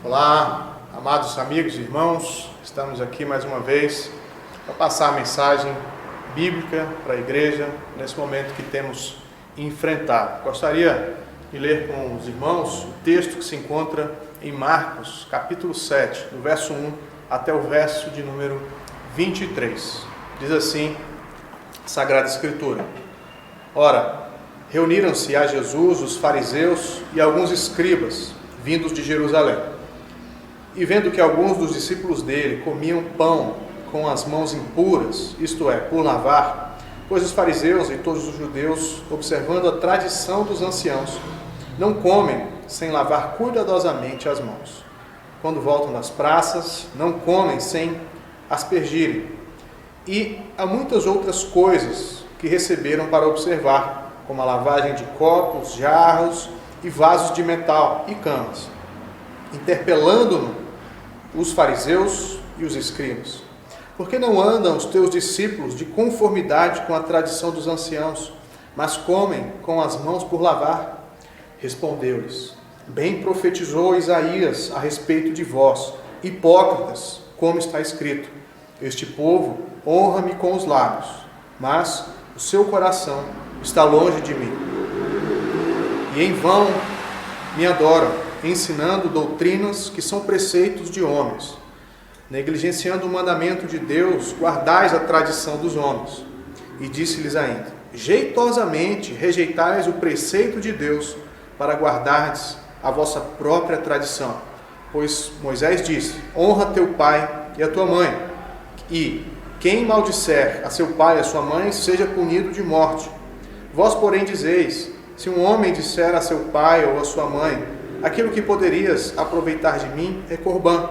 Olá, amados amigos e irmãos, estamos aqui mais uma vez para passar a mensagem bíblica para a igreja nesse momento que temos enfrentado. Gostaria de ler com os irmãos o texto que se encontra em Marcos, capítulo 7, do verso 1 até o verso de número 23. Diz assim a Sagrada Escritura: Ora, reuniram-se a Jesus os fariseus e alguns escribas, vindos de Jerusalém. E vendo que alguns dos discípulos dele comiam pão com as mãos impuras, isto é, por lavar, pois os fariseus e todos os judeus, observando a tradição dos anciãos, não comem sem lavar cuidadosamente as mãos. Quando voltam das praças, não comem sem aspergirem. E há muitas outras coisas que receberam para observar, como a lavagem de copos, jarros e vasos de metal e camas. Interpelando-no, os fariseus e os escribas: por que não andam os teus discípulos de conformidade com a tradição dos anciãos, mas comem com as mãos por lavar? Respondeu-lhes: bem profetizou Isaías a respeito de vós, hipócritas, como está escrito: este povo honra-me com os lábios, mas o seu coração está longe de mim. E em vão me adoram, ensinando doutrinas que são preceitos de homens. Negligenciando o mandamento de Deus, guardais a tradição dos homens. E disse-lhes ainda: jeitosamente rejeitais o preceito de Deus para guardardes a vossa própria tradição. Pois Moisés disse: honra teu pai e a tua mãe, e quem maldisser a seu pai e a sua mãe seja punido de morte. Vós, porém, dizeis: se um homem disser a seu pai ou a sua mãe: aquilo que poderias aproveitar de mim é corbã,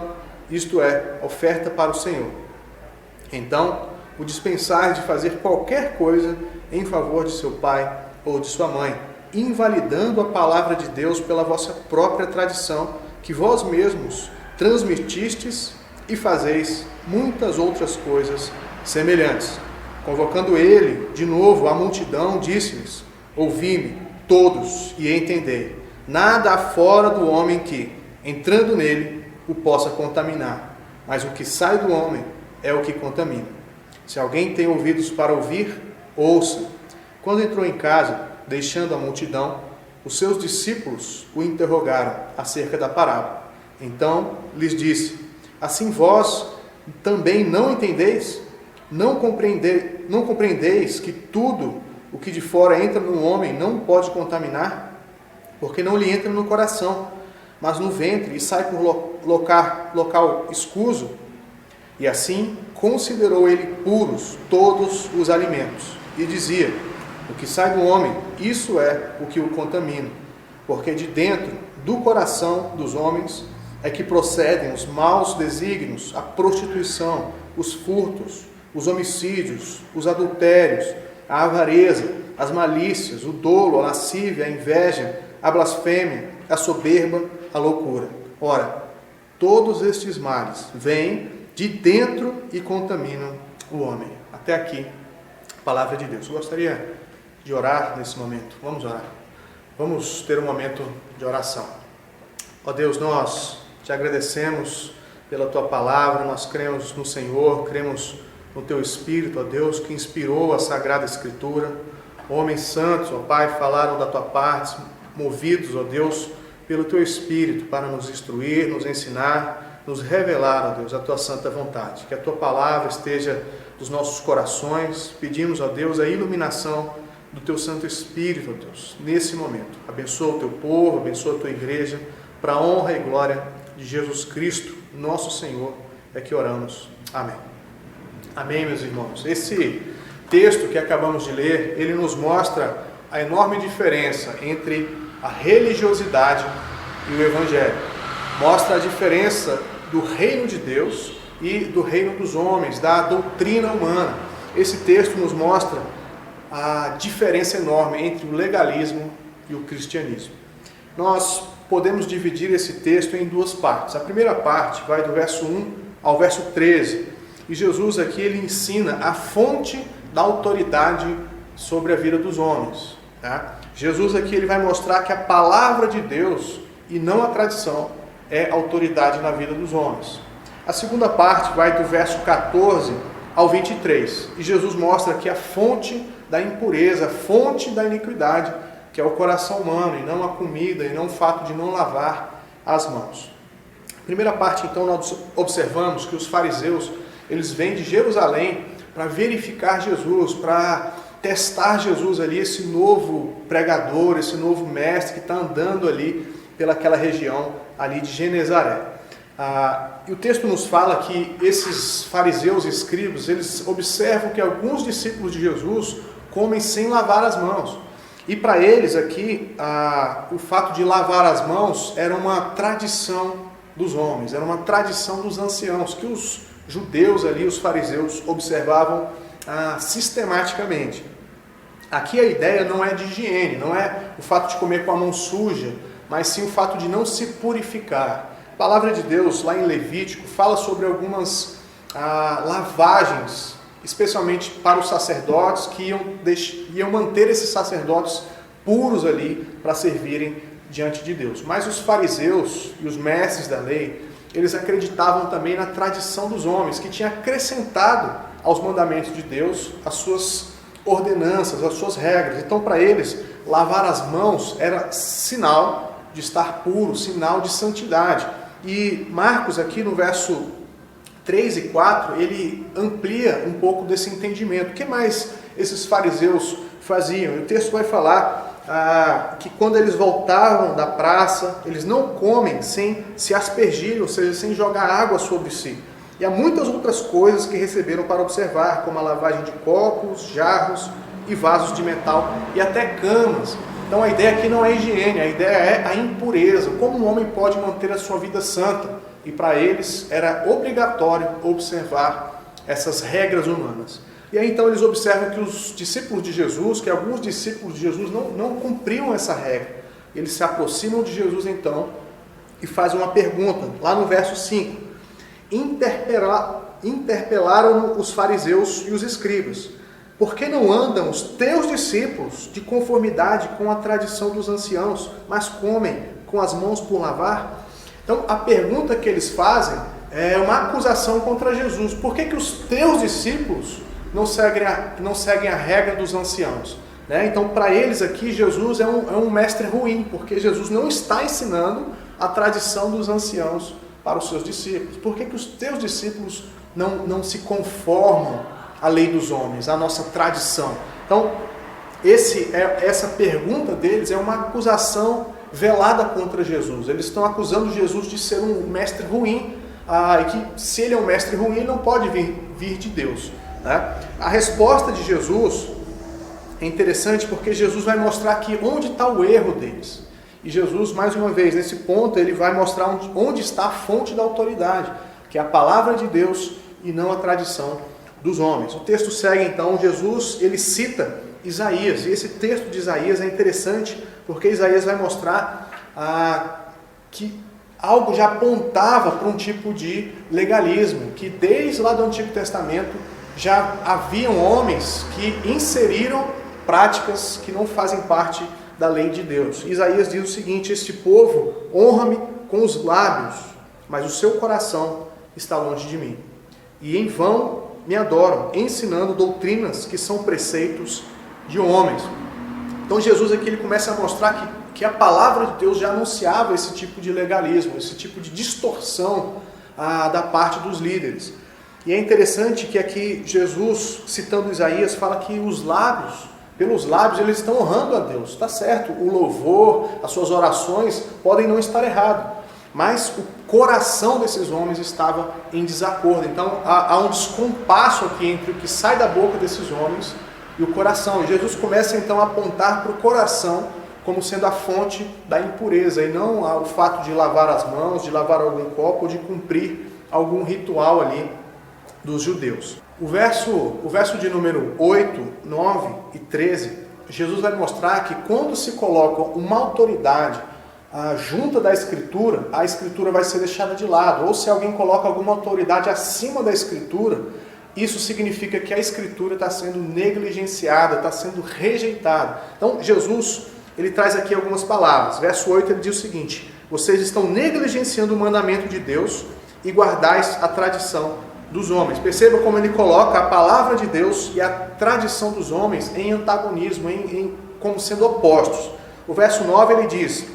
isto é, oferta para o Senhor. Então, o dispensais de fazer qualquer coisa em favor de seu pai ou de sua mãe, invalidando a palavra de Deus pela vossa própria tradição, que vós mesmos transmitistes, e fazeis muitas outras coisas semelhantes. Convocando ele de novo a multidão, disse-lhes: ouvi-me todos e entendei. Nada há fora do homem que, entrando nele, o possa contaminar, mas o que sai do homem é o que contamina. Se alguém tem ouvidos para ouvir, ouça. Quando entrou em casa, deixando a multidão, os seus discípulos o interrogaram acerca da parábola. Então lhes disse: assim vós também não entendeis? Não compreendeis que tudo o que de fora entra no homem não pode contaminar? Porque não lhe entra no coração, mas no ventre, e sai por local escuso. E assim considerou ele puros todos os alimentos, e dizia: o que sai do homem, isso é o que o contamina, porque de dentro do coração dos homens é que procedem os maus desígnios, a prostituição, os furtos, os homicídios, os adultérios, a avareza, as malícias, o dolo, a lascívia, a inveja, a blasfêmia, a soberba, a loucura. Ora, todos estes males vêm de dentro e contaminam o homem. Até aqui, a palavra de Deus. Eu gostaria de orar nesse momento. Vamos orar. Vamos ter um momento de oração. Ó Deus, nós te agradecemos pela tua palavra, nós cremos no Senhor, cremos no teu Espírito, ó Deus, que inspirou a Sagrada Escritura. Homens santos, ó Pai, falaram da tua parte, movidos, ó Deus, pelo teu Espírito, para nos instruir, nos ensinar, nos revelar, ó Deus, a tua santa vontade. Que a tua palavra esteja nos nossos corações. Pedimos, ó Deus, a iluminação do teu Santo Espírito, ó Deus, nesse momento. Abençoa o teu povo, abençoa a tua igreja, para a honra e glória de Jesus Cristo, nosso Senhor, é que oramos. Amém. Amém, meus irmãos. Esse texto que acabamos de ler, ele nos mostra a enorme diferença entre a religiosidade e o Evangelho. Mostra a diferença do reino de Deus e do reino dos homens, da doutrina humana. Esse texto nos mostra a diferença enorme entre o legalismo e o cristianismo. Nós podemos dividir esse texto em duas partes. A primeira parte vai do verso 1 ao verso 13. E Jesus aqui ele ensina a fonte da autoridade sobre a vida dos homens. Tá? Jesus aqui ele vai mostrar que a palavra de Deus e não a tradição é autoridade na vida dos homens. A segunda parte vai do verso 14 ao 23, e Jesus mostra que a fonte da impureza, a fonte da iniquidade, que é o coração humano, e não a comida, e não o fato de não lavar as mãos. Primeira parte, então, nós observamos que os fariseus, eles vêm de Jerusalém para verificar Jesus, para testar Jesus ali, esse novo pregador, esse novo mestre que está andando ali pelaquela região ali de Genezaré. E o texto nos fala que esses fariseus e escribas, eles observam que alguns discípulos de Jesus comem sem lavar as mãos. E para eles aqui, o fato de lavar as mãos era uma tradição dos homens, era uma tradição dos anciãos, que os judeus ali, os fariseus, observavam sistematicamente. Aqui a ideia não é de higiene, não é o fato de comer com a mão suja, mas sim o fato de não se purificar. A palavra de Deus, lá em Levítico, fala sobre algumas lavagens, especialmente para os sacerdotes, que iam manter esses sacerdotes puros ali para servirem diante de Deus. Mas os fariseus e os mestres da lei, eles acreditavam também na tradição dos homens, que tinha acrescentado aos mandamentos de Deus as suas ordenanças, as suas regras. Então, para eles, lavar as mãos era sinal de estar puro, sinal de santidade. E Marcos, aqui no verso 3 e 4, ele amplia um pouco desse entendimento. O que mais esses fariseus faziam? E o texto vai falar que quando eles voltavam da praça, eles não comem sem se aspergir, ou seja, sem jogar água sobre si. E há muitas outras coisas que receberam para observar, como a lavagem de copos, jarros e vasos de metal e até camas. Então a ideia aqui não é higiene, a ideia é a impureza. Como um homem pode manter a sua vida santa? E para eles era obrigatório observar essas regras humanas. E aí então eles observam que os discípulos de Jesus, que alguns discípulos de Jesus não cumpriam essa regra. Eles se aproximam de Jesus então e fazem uma pergunta, lá no verso 5. Interpelaram os fariseus e os escribas: por que não andam os teus discípulos de conformidade com a tradição dos anciãos, mas comem com as mãos por lavar? Então a pergunta que eles fazem é uma acusação contra Jesus. Por que os teus discípulos não seguem a regra dos anciãos? Então para eles aqui Jesus é um mestre ruim, porque Jesus não está ensinando a tradição dos anciãos para os seus discípulos. Por que os teus discípulos não se conformam à lei dos homens, à nossa tradição? Então, essa pergunta deles é uma acusação velada contra Jesus. Eles estão acusando Jesus de ser um mestre ruim, e que se ele é um mestre ruim, ele não pode vir de Deus. A resposta de Jesus é interessante porque Jesus vai mostrar aqui onde está o erro deles. E Jesus, mais uma vez, nesse ponto, ele vai mostrar onde está a fonte da autoridade, que é a palavra de Deus e não a tradição dos homens. O texto segue então, Jesus, ele cita Isaías, e esse texto de Isaías é interessante, porque Isaías vai mostrar que algo já apontava para um tipo de legalismo, que desde lá do Antigo Testamento já haviam homens que inseriram práticas que não fazem parte da lei de Deus. Isaías diz o seguinte: este povo honra-me com os lábios, mas o seu coração está longe de mim. E em vão me adoram, ensinando doutrinas que são preceitos de homens. Então Jesus aqui ele começa a mostrar que a palavra de Deus já anunciava esse tipo de legalismo, esse tipo de distorção da parte dos líderes. E é interessante que aqui Jesus, citando Isaías, fala que pelos lábios eles estão honrando a Deus. Está certo, o louvor, as suas orações podem não estar errado, mas o coração desses homens estava em desacordo. Então há um descompasso aqui entre o que sai da boca desses homens e o coração. E Jesus começa então a apontar para o coração como sendo a fonte da impureza, e não o fato de lavar as mãos, de lavar algum copo, ou de cumprir algum ritual ali dos judeus. O verso de número 8, 9 e 13, Jesus vai mostrar que quando se coloca uma autoridade junta da Escritura, a Escritura vai ser deixada de lado. Ou se alguém coloca alguma autoridade acima da Escritura, isso significa que a Escritura está sendo negligenciada, está sendo rejeitada. Então Jesus, ele traz aqui algumas palavras. Verso 8 ele diz o seguinte: vocês estão negligenciando o mandamento de Deus e guardais a tradição dos homens. Perceba como ele coloca a palavra de Deus e a tradição dos homens em antagonismo, como sendo opostos. O verso 9 ele diz: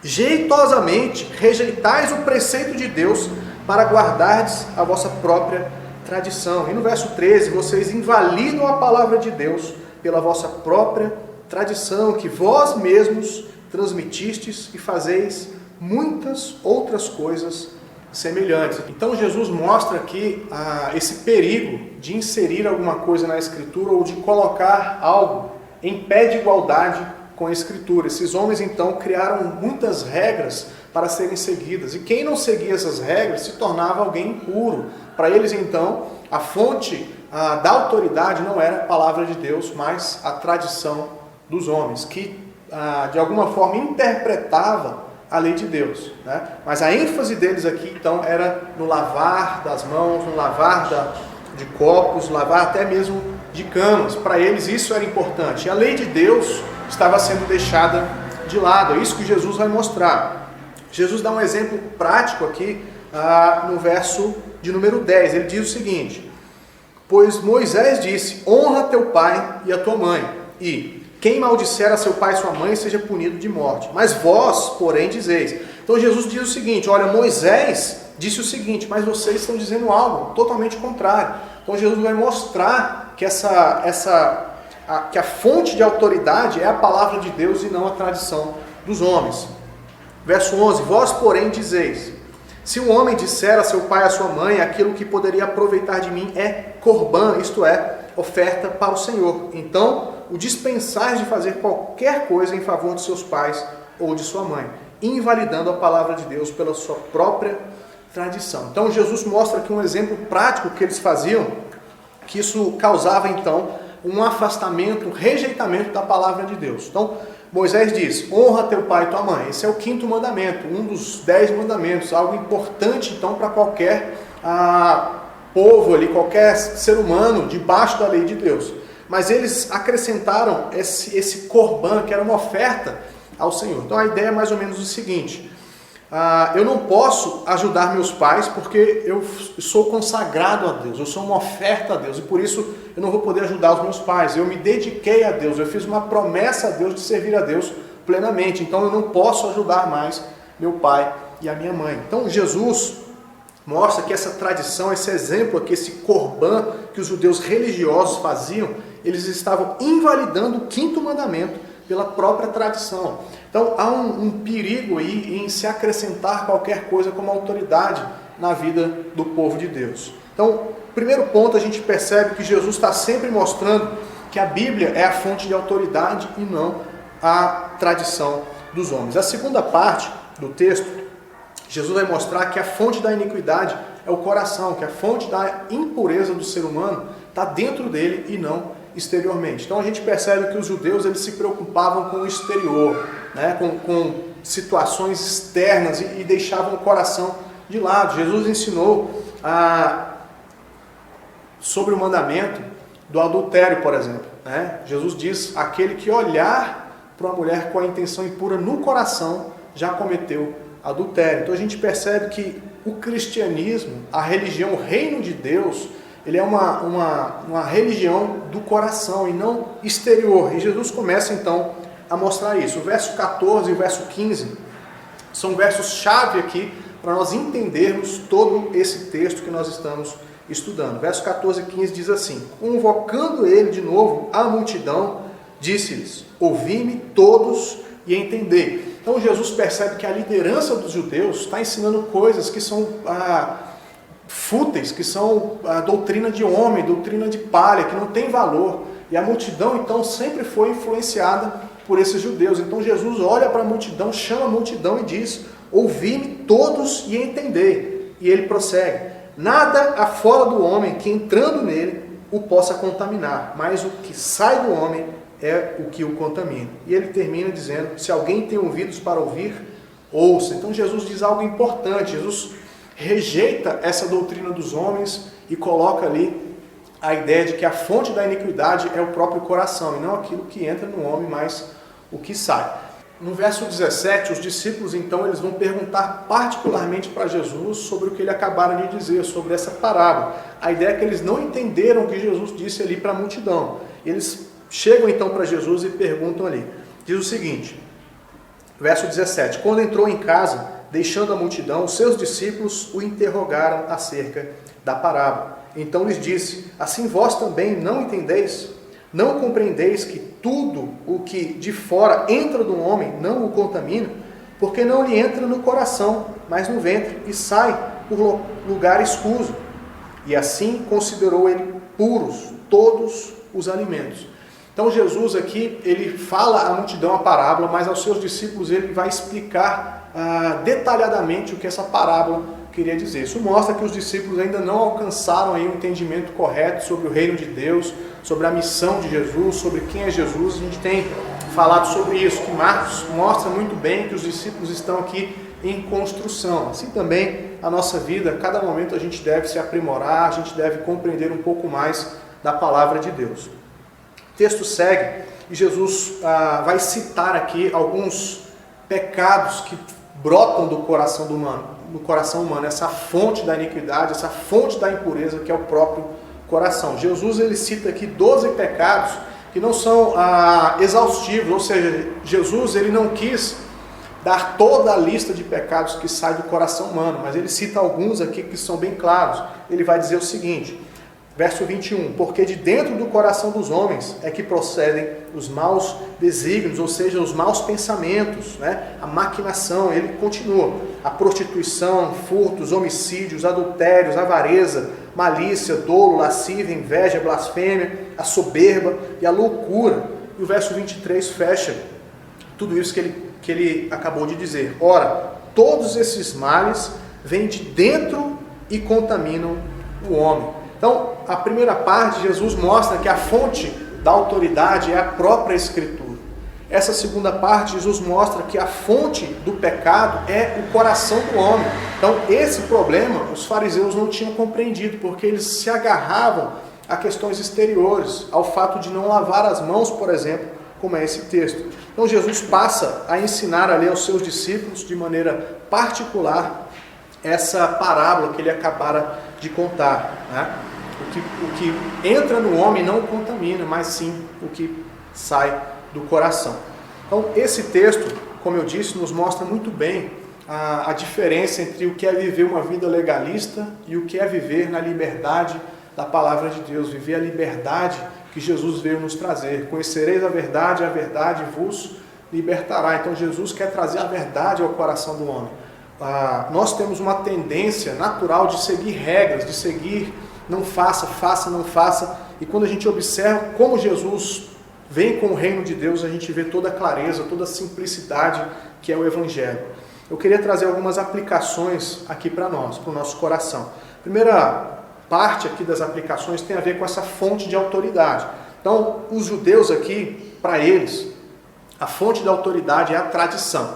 jeitosamente rejeitais o preceito de Deus para guardardes a vossa própria tradição. E no verso 13, vocês invalidam a palavra de Deus pela vossa própria tradição, que vós mesmos transmitistes e fazeis muitas outras coisas semelhantes. Então Jesus mostra aqui esse perigo de inserir alguma coisa na Escritura ou de colocar algo em pé de igualdade com a Escritura. Esses homens então criaram muitas regras para serem seguidas, e quem não seguia essas regras se tornava alguém impuro. Para eles então a fonte da autoridade não era a palavra de Deus, mas a tradição dos homens, que de alguma forma interpretava a lei de Deus, né? Mas a ênfase deles aqui então era no lavar das mãos, no lavar de copos, lavar até mesmo de camas. Para eles isso era importante, e a lei de Deus estava sendo deixada de lado. É isso que Jesus vai mostrar. Jesus dá um exemplo prático aqui no verso de número 10. Ele diz o seguinte: pois Moisés disse, honra teu pai e a tua mãe, e quem maldisser a seu pai e sua mãe seja punido de morte. Mas vós, porém, dizeis. Então Jesus diz o seguinte: olha, Moisés disse o seguinte, mas vocês estão dizendo algo totalmente contrário. Então Jesus vai mostrar que que a fonte de autoridade é a palavra de Deus e não a tradição dos homens. Verso 11: vós, porém, dizeis, se um homem disser a seu pai e a sua mãe, aquilo que poderia aproveitar de mim é corbã, isto é, oferta para o Senhor. Então, o dispensais de fazer qualquer coisa em favor de seus pais ou de sua mãe, invalidando a palavra de Deus pela sua própria tradição. Então, Jesus mostra aqui um exemplo prático que eles faziam, que isso causava, então, um afastamento, um rejeitamento da palavra de Deus. Então, Moisés diz, honra teu pai e tua mãe. Esse é o 5º mandamento, um dos 10 mandamentos, algo importante, então, para qualquer povo ali, qualquer ser humano debaixo da lei de Deus. Mas eles acrescentaram esse corbã, que era uma oferta ao Senhor. Então a ideia é mais ou menos o seguinte: eu não posso ajudar meus pais porque eu sou consagrado a Deus, eu sou uma oferta a Deus, e por isso eu não vou poder ajudar os meus pais. Eu me dediquei a Deus, eu fiz uma promessa a Deus de servir a Deus plenamente, então eu não posso ajudar mais meu pai e a minha mãe. Então Jesus mostra que essa tradição, esse exemplo aqui, esse corbã que os judeus religiosos faziam, eles estavam invalidando o 5º mandamento pela própria tradição. Então há um perigo aí em se acrescentar qualquer coisa como autoridade na vida do povo de Deus. Então, primeiro ponto, a gente percebe que Jesus está sempre mostrando que a Bíblia é a fonte de autoridade e não a tradição dos homens. A segunda parte do texto, Jesus vai mostrar que a fonte da iniquidade é o coração, que a fonte da impureza do ser humano está dentro dele e não exteriormente. Então a gente percebe que os judeus eles se preocupavam com o exterior, né? com situações externas e deixavam o coração de lado. Jesus ensinou sobre o mandamento do adultério, por exemplo, né? Jesus diz, aquele que olhar para uma mulher com a intenção impura no coração já cometeu adultério. Então a gente percebe que o cristianismo, a religião, o reino de Deus, ele é uma religião do coração e não exterior. E Jesus começa então a mostrar isso. O verso 14 e o verso 15 são versos-chave aqui para nós entendermos todo esse texto que nós estamos estudando. Verso 14 e 15 diz assim: convocando ele de novo a multidão, disse-lhes, ouvi-me todos e entendei. Então Jesus percebe que a liderança dos judeus está ensinando coisas que são fúteis, que são a doutrina de homem, doutrina de palha, que não tem valor. E a multidão então sempre foi influenciada por esses judeus. Então Jesus olha para a multidão, chama a multidão e diz, ouvi-me todos e entendei. E ele prossegue, nada afora do homem que entrando nele o possa contaminar, mas o que sai do homem é o que o contamina. E ele termina dizendo, se alguém tem ouvidos para ouvir, ouça. Então Jesus diz algo importante. Jesus rejeita essa doutrina dos homens e coloca ali a ideia de que a fonte da iniquidade é o próprio coração, e não aquilo que entra no homem, mas o que sai. No verso 17, os discípulos então eles vão perguntar particularmente para Jesus sobre o que ele acabara de dizer, sobre essa parábola. A ideia é que eles não entenderam o que Jesus disse ali para a multidão. Eles chegam então para Jesus e perguntam ali. Diz o seguinte, verso 17: quando entrou em casa, deixando a multidão, os seus discípulos o interrogaram acerca da parábola. Então lhes disse: assim vós também não entendeis? Não compreendeis que tudo o que de fora entra do homem não o contamina? Porque não lhe entra no coração, mas no ventre, e sai por lugar escuso. E assim considerou ele puros todos os alimentos. Então Jesus aqui, ele fala à multidão a parábola, mas aos seus discípulos ele vai explicar detalhadamente o que essa parábola queria dizer. Isso mostra que os discípulos ainda não alcançaram aí um entendimento correto sobre o reino de Deus, sobre a missão de Jesus, sobre quem é Jesus. A gente tem falado sobre isso, que Marcos mostra muito bem que os discípulos estão aqui em construção. Assim também a nossa vida, a cada momento a gente deve se aprimorar, a gente deve compreender um pouco mais da palavra de Deus. O texto segue e Jesus vai citar aqui alguns pecados que brotam do coração humano, essa fonte da iniquidade, essa fonte da impureza que é o próprio coração. Jesus ele cita aqui 12 pecados que não são exaustivos, ou seja, Jesus ele não quis dar toda a lista de pecados que sai do coração humano, mas ele cita alguns aqui que são bem claros. Ele vai dizer o seguinte, verso 21, porque de dentro do coração dos homens é que procedem os maus desígnios, ou seja, os maus pensamentos, a maquinação. Ele continua, a prostituição, furtos, homicídios, adultérios, avareza, malícia, dolo, lascívia, inveja, blasfêmia, a soberba e a loucura. E o verso 23 fecha tudo isso que ele acabou de dizer. Ora, todos esses males vêm de dentro e contaminam o homem. Então, a primeira parte, Jesus mostra que a fonte da autoridade é a própria Escritura. Essa segunda parte, Jesus mostra que a fonte do pecado é o coração do homem. Então, esse problema os fariseus não tinham compreendido, porque eles se agarravam a questões exteriores, ao fato de não lavar as mãos, por exemplo, como é esse texto. Então, Jesus passa a ensinar ali aos seus discípulos, de maneira particular, essa parábola que ele acabara de contar. O que entra no homem não o contamina, mas sim o que sai do coração. Então, esse texto, como eu disse, nos mostra muito bem a diferença entre o que é viver uma vida legalista e o que é viver na liberdade da palavra de Deus, viver a liberdade que Jesus veio nos trazer. Conhecereis a verdade vos libertará. Então, Jesus quer trazer a verdade ao coração do homem. Nós temos uma tendência natural de seguir regras, de seguir não faça, faça, não faça. E quando a gente observa como Jesus vem com o reino de Deus, a gente vê toda a clareza, toda a simplicidade que é o Evangelho. Eu queria trazer algumas aplicações aqui para nós, para o nosso coração. A primeira parte aqui das aplicações tem a ver com essa fonte de autoridade. Então, os judeus aqui, para eles, a fonte da autoridade é a tradição,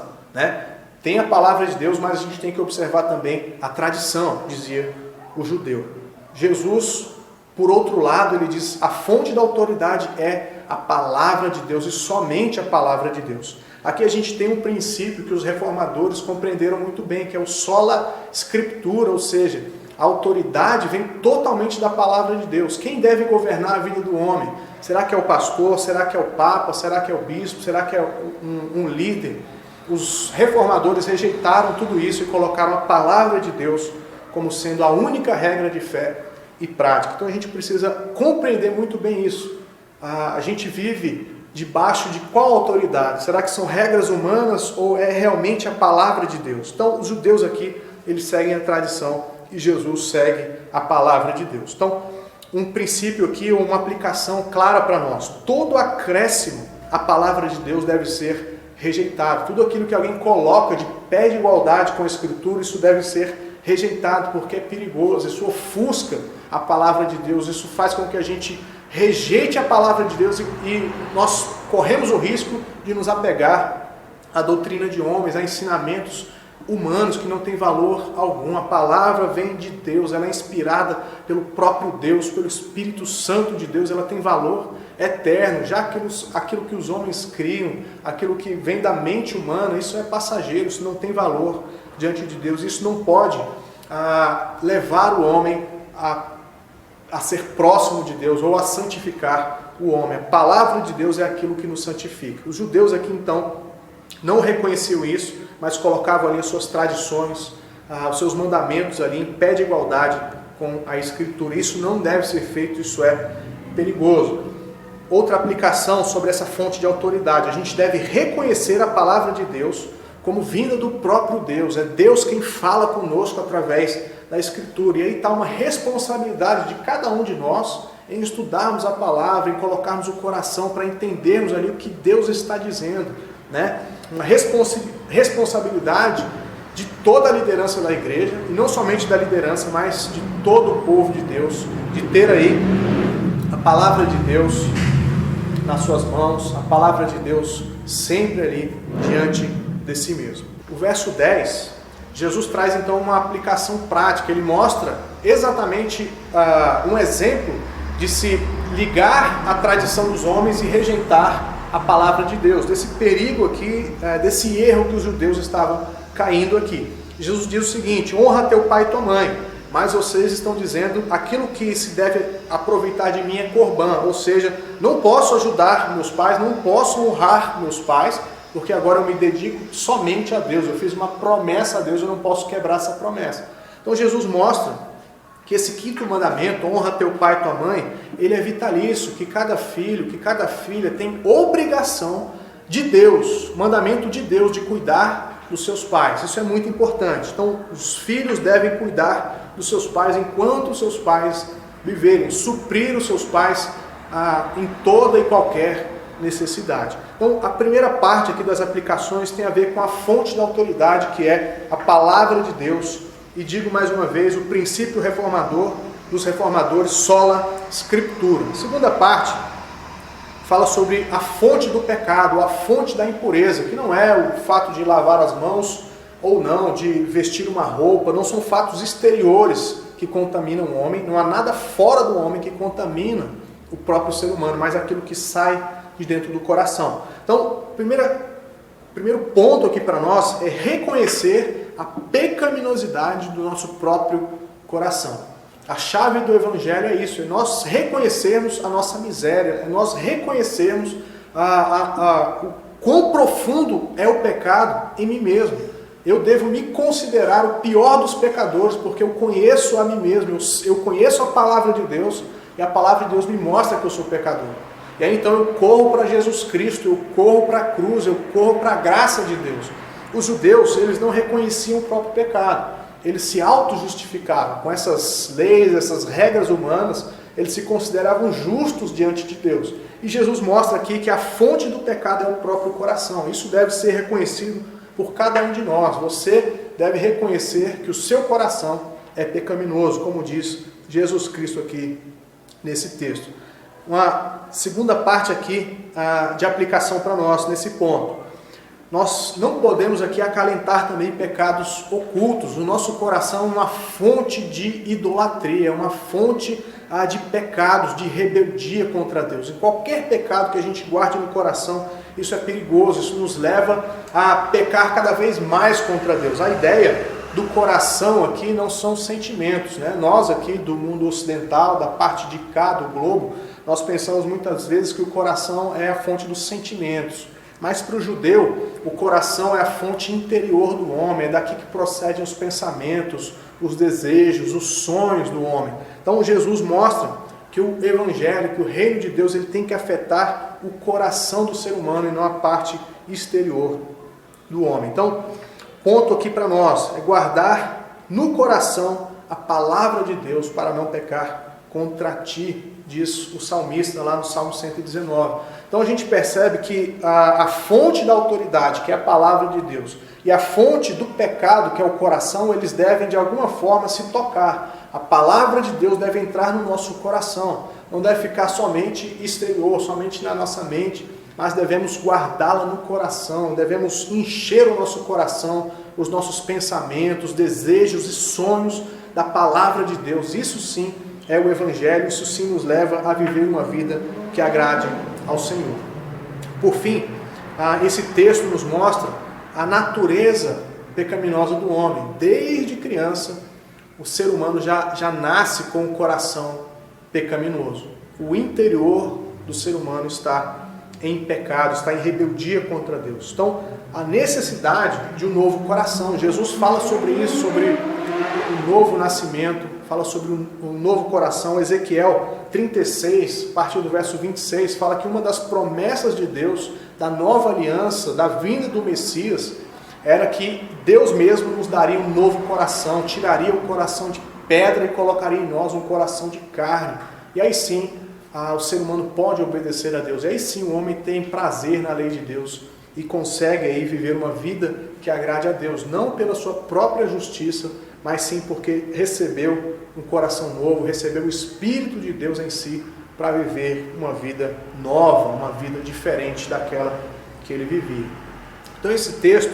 Tem a palavra de Deus, mas a gente tem que observar também a tradição, dizia o judeu. Jesus, por outro lado, ele diz, a fonte da autoridade é a palavra de Deus e somente a palavra de Deus. Aqui a gente tem um princípio que os reformadores compreenderam muito bem, que é o sola scriptura, ou seja, a autoridade vem totalmente da palavra de Deus. Quem deve governar a vida do homem? Será que é o pastor? Será que é o papa? Será que é o bispo? Será que é um líder? Os reformadores rejeitaram tudo isso e colocaram a palavra de Deus como sendo a única regra de fé e prática. Então a gente precisa compreender muito bem isso. A gente vive debaixo de qual autoridade? Será que são regras humanas ou é realmente a palavra de Deus? Então os judeus aqui, eles seguem a tradição e Jesus segue a palavra de Deus. Então, um princípio aqui, uma aplicação clara para nós. Todo acréscimo à palavra de Deus deve ser rejeitado. Tudo aquilo que alguém coloca de pé de igualdade com a Escritura, isso deve ser rejeitado, porque é perigoso, isso ofusca a palavra de Deus, isso faz com que a gente rejeite a palavra de Deus e nós corremos o risco de nos apegar à doutrina de homens, a ensinamentos humanos que não têm valor algum. A palavra vem de Deus, ela é inspirada pelo próprio Deus, pelo Espírito Santo de Deus, ela tem valor, eterno, já aquilo que os homens criam, aquilo que vem da mente humana, isso é passageiro, isso não tem valor diante de Deus, isso não pode levar o homem a ser próximo de Deus ou a santificar o homem. A palavra de Deus é aquilo que nos santifica. Os judeus aqui então não reconheciam isso, mas colocavam ali as suas tradições, os seus mandamentos ali em pé de igualdade com a Escritura. Isso não deve ser feito, isso é perigoso. Outra aplicação sobre essa fonte de autoridade: a gente deve reconhecer a palavra de Deus como vinda do próprio Deus. É Deus quem fala conosco através da Escritura. E aí está uma responsabilidade de cada um de nós em estudarmos a palavra, em colocarmos o coração para entendermos ali o que Deus está dizendo, né? Uma responsabilidade de toda a liderança da igreja, e não somente da liderança, mas de todo o povo de Deus, de ter aí a palavra de Deus nas suas mãos, a palavra de Deus sempre ali diante de si mesmo. O verso 10, Jesus traz então uma aplicação prática. Ele mostra exatamente um exemplo de se ligar à tradição dos homens e rejeitar a palavra de Deus, desse perigo aqui, desse erro que os judeus estavam caindo aqui. Jesus diz o seguinte: honra teu pai e tua mãe, mas vocês estão dizendo aquilo que se deve aproveitar de mim é corbã, ou seja, não posso ajudar meus pais, não posso honrar meus pais, porque agora eu me dedico somente a Deus, eu fiz uma promessa a Deus, eu não posso quebrar essa promessa. Então Jesus mostra que esse quinto mandamento, honra teu pai e tua mãe, ele é vitalício, que cada filho, que cada filha tem obrigação de Deus, mandamento de Deus, de cuidar dos seus pais. Isso é muito importante. Então, os filhos devem cuidar dos seus pais enquanto os seus pais viverem, suprir os seus pais em toda e qualquer necessidade. Então, a primeira parte aqui das aplicações tem a ver com a fonte da autoridade, que é a palavra de Deus. E digo mais uma vez, o princípio reformador dos reformadores, sola scriptura. A segunda parte fala sobre a fonte do pecado, a fonte da impureza, que não é o fato de lavar as mãos ou não, de vestir uma roupa, não são fatos exteriores que contaminam o homem, não há nada fora do homem que contamina o próprio ser humano, mas aquilo que sai de dentro do coração. Então, primeiro ponto aqui para nós é reconhecer a pecaminosidade do nosso próprio coração. A chave do Evangelho é isso, é nós reconhecermos a nossa miséria, é nós reconhecermos o quão profundo é o pecado em mim mesmo. Eu devo me considerar o pior dos pecadores, porque eu conheço a mim mesmo, eu conheço a palavra de Deus, e a palavra de Deus me mostra que eu sou pecador. E aí então eu corro para Jesus Cristo, eu corro para a cruz, eu corro para a graça de Deus. Os judeus, eles não reconheciam o próprio pecado, eles se auto-justificavam. Com essas leis, essas regras humanas, eles se consideravam justos diante de Deus. E Jesus mostra aqui que a fonte do pecado é o próprio coração. Isso deve ser reconhecido por cada um de nós. Você deve reconhecer que o seu coração é pecaminoso, como diz Jesus Cristo aqui nesse texto. Uma segunda parte aqui de aplicação para nós nesse ponto. Nós não podemos aqui acalentar também pecados ocultos. O nosso coração é uma fonte de idolatria, uma fonte de pecados, de rebeldia contra Deus. E qualquer pecado que a gente guarde no coração, isso é perigoso, isso nos leva a pecar cada vez mais contra Deus. A ideia do coração aqui não são sentimentos, né? Nós aqui do mundo ocidental, da parte de cá do globo, nós pensamos muitas vezes que o coração é a fonte dos sentimentos. Mas para o judeu, o coração é a fonte interior do homem, é daqui que procedem os pensamentos, os desejos, os sonhos do homem. Então Jesus mostra que o evangelho, que o reino de Deus, ele tem que afetar o coração do ser humano e não a parte exterior do homem. Então, ponto aqui para nós é guardar no coração a palavra de Deus para não pecar contra ti, diz o salmista lá no Salmo 119. Então a gente percebe que a fonte da autoridade, que é a palavra de Deus, e a fonte do pecado, que é o coração, eles devem de alguma forma se tocar. A palavra de Deus deve entrar no nosso coração, não deve ficar somente exterior, somente na nossa mente, mas devemos guardá-la no coração, devemos encher o nosso coração, os nossos pensamentos, desejos e sonhos da palavra de Deus. Isso sim é o Evangelho, isso sim nos leva a viver uma vida que agrade ao Senhor. Por fim, esse texto nos mostra a natureza pecaminosa do homem. Desde criança, o ser humano já nasce com o coração pecaminoso. O interior do ser humano está em pecado, está em rebeldia contra Deus. Então, a necessidade de um novo coração. Jesus fala sobre isso, sobre o novo nascimento, fala sobre um novo coração. Ezequiel 36, a partir do verso 26, fala que uma das promessas de Deus, da nova aliança, da vinda do Messias, era que Deus mesmo nos daria um novo coração, tiraria o coração de pedra e colocaria em nós um coração de carne. E aí sim, o ser humano pode obedecer a Deus. E aí sim o homem tem prazer na lei de Deus e consegue aí viver uma vida que agrade a Deus, não pela sua própria justiça, mas sim porque recebeu um coração novo, recebeu o Espírito de Deus em si para viver uma vida nova, uma vida diferente daquela que ele vivia. Então esse texto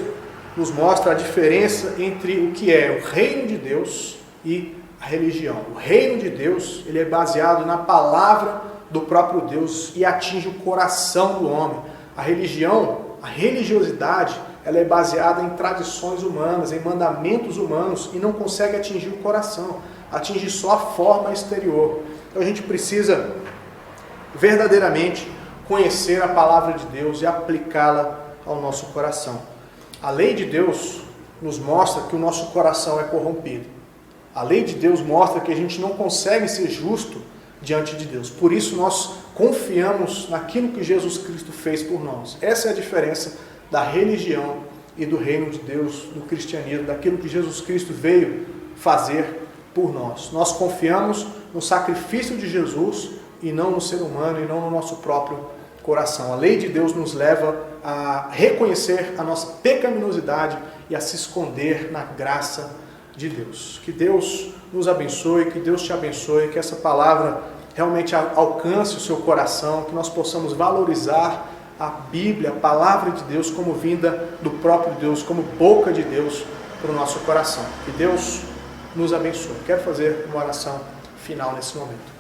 nos mostra a diferença entre o que é o reino de Deus e a religião. O reino de Deus, ele é baseado na palavra do próprio Deus e atinge o coração do homem. A religião, a religiosidade, ela é baseada em tradições humanas, em mandamentos humanos e não consegue atingir o coração, atinge só a forma exterior. Então a gente precisa verdadeiramente conhecer a palavra de Deus e aplicá-la ao nosso coração. A lei de Deus nos mostra que o nosso coração é corrompido. A lei de Deus mostra que a gente não consegue ser justo diante de Deus. Por isso nós confiamos naquilo que Jesus Cristo fez por nós. Essa é a diferença da religião e do reino de Deus, do cristianismo, daquilo que Jesus Cristo veio fazer por nós. Nós confiamos no sacrifício de Jesus e não no ser humano e não no nosso próprio coração. A lei de Deus nos leva a reconhecer a nossa pecaminosidade e a se esconder na graça de Deus. Que Deus nos abençoe, que Deus te abençoe, que essa palavra realmente alcance o seu coração, que nós possamos valorizar a Bíblia, a palavra de Deus, como vinda do próprio Deus, como boca de Deus para o nosso coração. Que Deus nos abençoe. Quero fazer uma oração final nesse momento.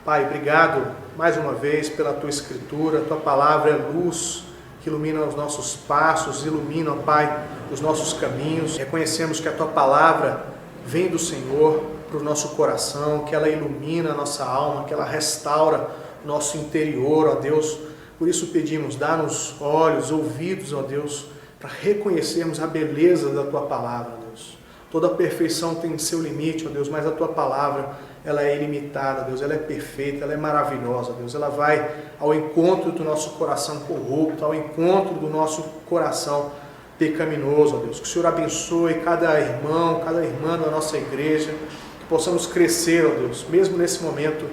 Pai, obrigado mais uma vez pela Tua Escritura. Tua palavra é luz que ilumina os nossos passos, ilumina, Pai, os nossos caminhos. Reconhecemos que a Tua palavra vem do Senhor para o nosso coração, que ela ilumina a nossa alma, que ela restaura nosso interior, ó Deus. Por isso pedimos, dá-nos olhos, ouvidos, ó Deus, para reconhecermos a beleza da Tua palavra, ó Deus. Toda perfeição tem seu limite, ó Deus, mas a Tua palavra, ela é ilimitada, Deus, ela é perfeita, ela é maravilhosa, Deus. Ela vai ao encontro do nosso coração corrupto, ao encontro do nosso coração pecaminoso, ó Deus. Que o Senhor abençoe cada irmão, cada irmã da nossa igreja, que possamos crescer, ó Deus, mesmo nesse momento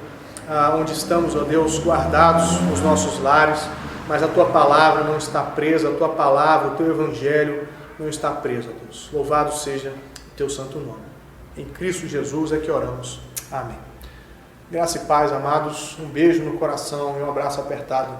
onde estamos, ó Deus, guardados nos nossos lares, mas a Tua palavra não está presa, a Tua palavra, o Teu Evangelho não está preso, ó Deus. Louvado seja o Teu santo nome. Em Cristo Jesus é que oramos. Amém. Graça e paz, amados. Um beijo no coração e um abraço apertado